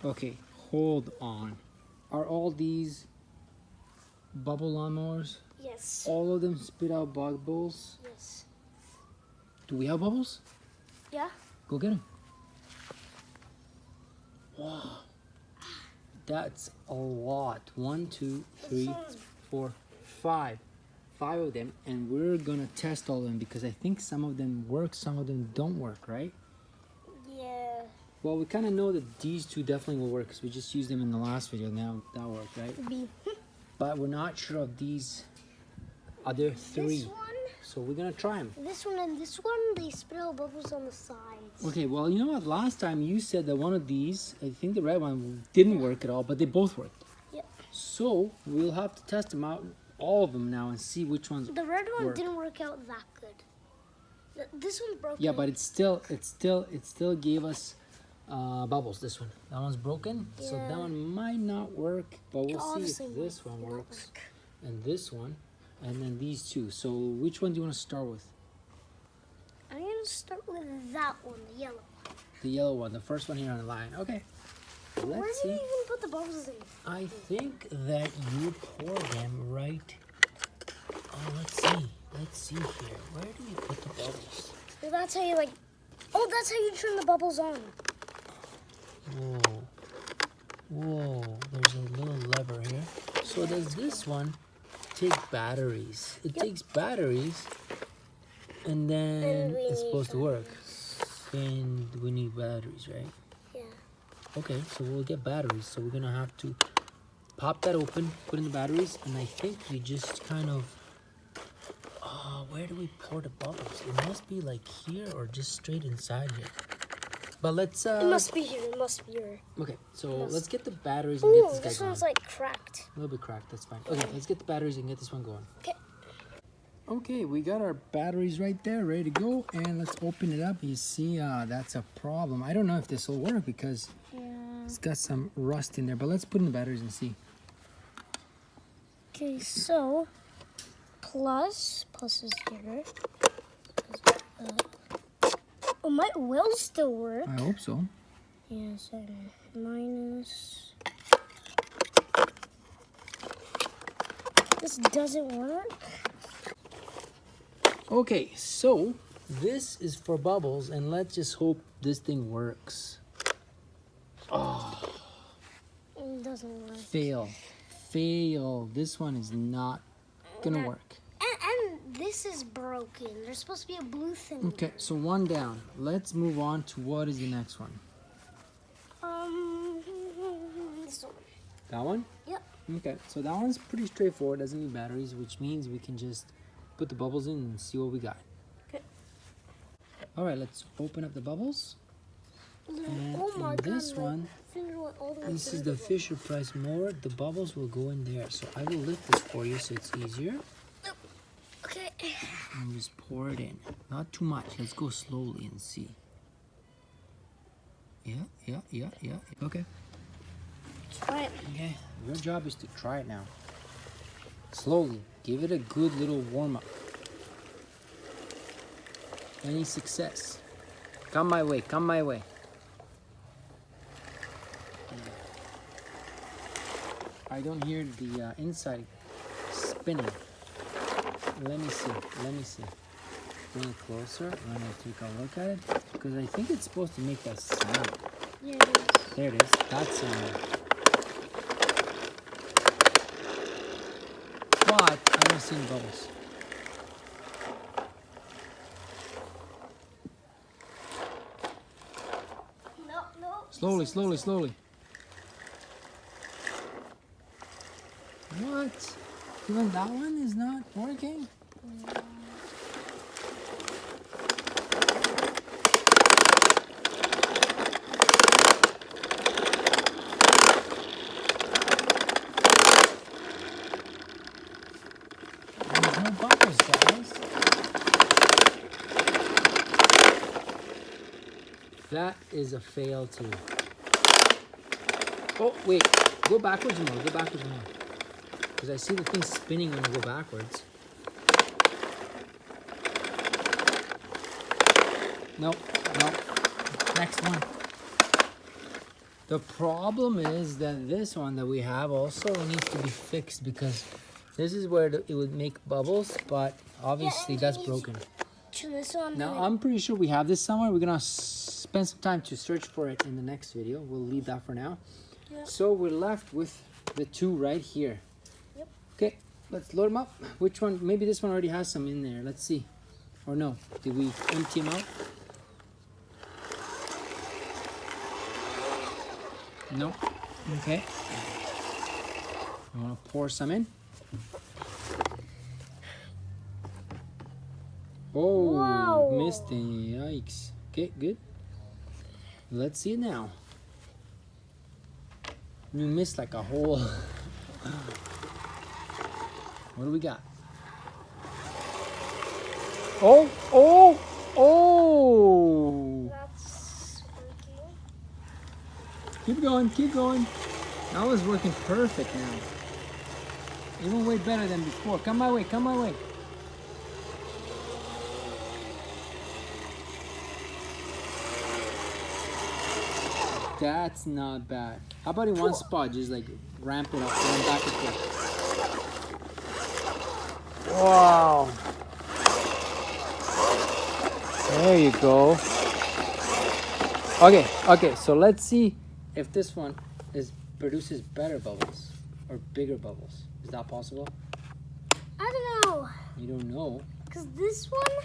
Okay, hold on. Are all these bubble lawnmowers? Yes. All of them spit out bubbles? Yes. Do we have bubbles? Yeah. Go get them. Wow. That's a lot. 1, 2, 3, 4, 5. 5 of them, and we're gonna test all of them because I think some of them work, some of them don't work, right? Yeah. Well, we kind of know that these two definitely will work because we just used them in the last video. Now that worked, right? B. But we're not sure of these other 3. This one, so we're gonna try them. this one, and this one, they spit out bubbles on the sides. Okay, well, you know what? Last time you said that one of these, I think the red one, didn't work at all, but they both worked. Yep. So we'll have to test them out, all of them now, and see which ones The red one work. didn't work out that good. This one's broken. Yeah, but it still gave us bubbles. This one, that one's broken, so Yeah. that one might not work. But we'll see Obviously if this might one not works, work. and this one, and then these two. So which one do you want to start with? I'm gonna start with that one, the yellow. The yellow one, the first one here on the line. Okay. Where Let's do you see. even put the bubbles in? I think that you pour them right. Oh, let's see. Let's see here. Where do you put the bubbles? Well, that's how you like. Oh, that's how you turn the bubbles on. Whoa. Whoa. There's a little lever here. So does this one take batteries? It takes batteries, and then And we it's need supposed to work. And we need batteries, right? Yeah. Okay, so we'll get batteries. So we're gonna have to pop that open, put in the batteries, and I think we just kind of. Where do we pour the bubbles? It must be like here or just straight inside here. But let's. It must be here. It must be here. Okay, so let's get the batteries and get Ooh, this guy this going. one's like cracked. A little bit cracked. That's fine. Okay, let's get the batteries and get this one going. Okay. Okay, we got our batteries right there, ready to go, and let's open it up. You see, that's a problem. I don't know if this will work because it's got some rust in there, but let's put in the batteries and see. Okay, so plus is here. Oh, my will still work. I hope so. Yes, and minus. This doesn't work. Okay, so this is for bubbles, and let's just hope this thing works. Oh, It doesn't work. fail. This one is not gonna work. And this is broken. There's supposed to be a blue thing. Okay, so one down. Let's move on to what is the next one. This one. That one? Yep. Okay, so that one's pretty straightforward. Doesn't need batteries, which means we can just put the bubbles in and see what we got. Okay. All right, let's open up the bubbles. And Oh my in this God, my one, finger went all the way this through is the bubble. Fisher Price mower. The bubbles will go in there. So I will lift this for you so it's easier. Okay. And just pour it in. Not too much. Let's go slowly and see. Yeah. Okay. Try it. Okay. Your job is to try it now. Slowly. Give it a good little warm-up. Any success? Come my way. Come my way. I don't hear the inside spinning. Let me see. Bring it closer. I'm gonna take a look at it because I think it's supposed to make that sound. Yeah, it is. There it is. That sound. But I don't see any bubbles. No. Slowly. What? Even that one is not working? There's no bubbles, guys. That is a fail too. Oh, wait. Go backwards more. Because I see the thing spinning when you go backwards. No. Next one. The problem is that this one that we have also needs to be fixed because this is where it would make bubbles, but obviously that's broken. This one. Now, I'm pretty sure we have this somewhere. We're gonna spend some time to search for it in the next video. We'll leave that for now. Yeah. So we're left with the two right here. Yep. Okay, let's load them up. Which one? Maybe this one already has some in there. Let's see. Or no, did we empty them out? No. Okay. I want to pour some in. Oh, Whoa. missed it. Yikes. Okay, good. Let's see it now. You missed like a whole. What do we got? Oh, oh, oh. That's working. Keep going, keep going. Now it's working perfect now. Even way better than before. Come my way, come my way. That's not bad. How about in one spot, just like ramp it up, going back and forth. Wow. There you go. Okay, so let's see if this one produces better bubbles or bigger bubbles. Is that possible? I don't know. You don't know? Because this one,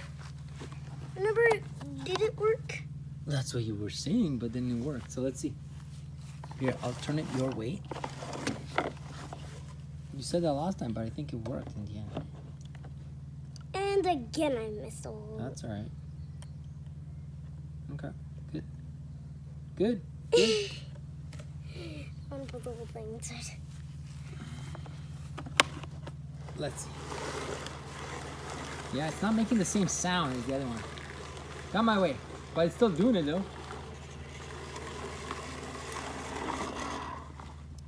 remember, did it work? That's what you were saying, but then it worked. So let's see. Here, I'll turn it your way. You said that last time, but I think it worked in the end. And again, I missed a hole. That's all right. Okay, good. Good, good. I want to put the whole thing inside. Let's see. Yeah, it's not making the same sound as the other one. Come my way, but it's still doing it though.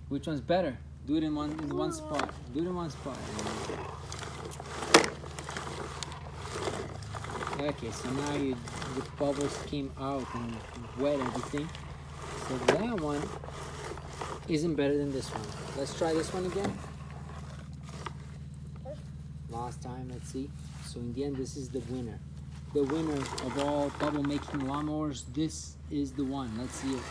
Which one's better? Do it in one spot. Do it in one spot. Okay, so now the bubbles came out and wet everything. So that one isn't better than this one. Let's try this one again. Last time, let's see. So in the end, this is the winner. The winner of all bubble making lawnmowers. This is the one. Let's see it.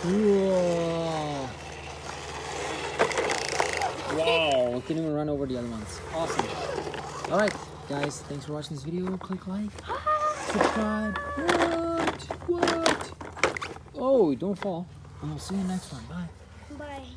Whoa. Wow, I couldn't even run over the other ones. Awesome. All right, guys, thanks for watching this video. Click like, subscribe. What? Oh, don't fall. And we'll see you next one. Bye. Bye.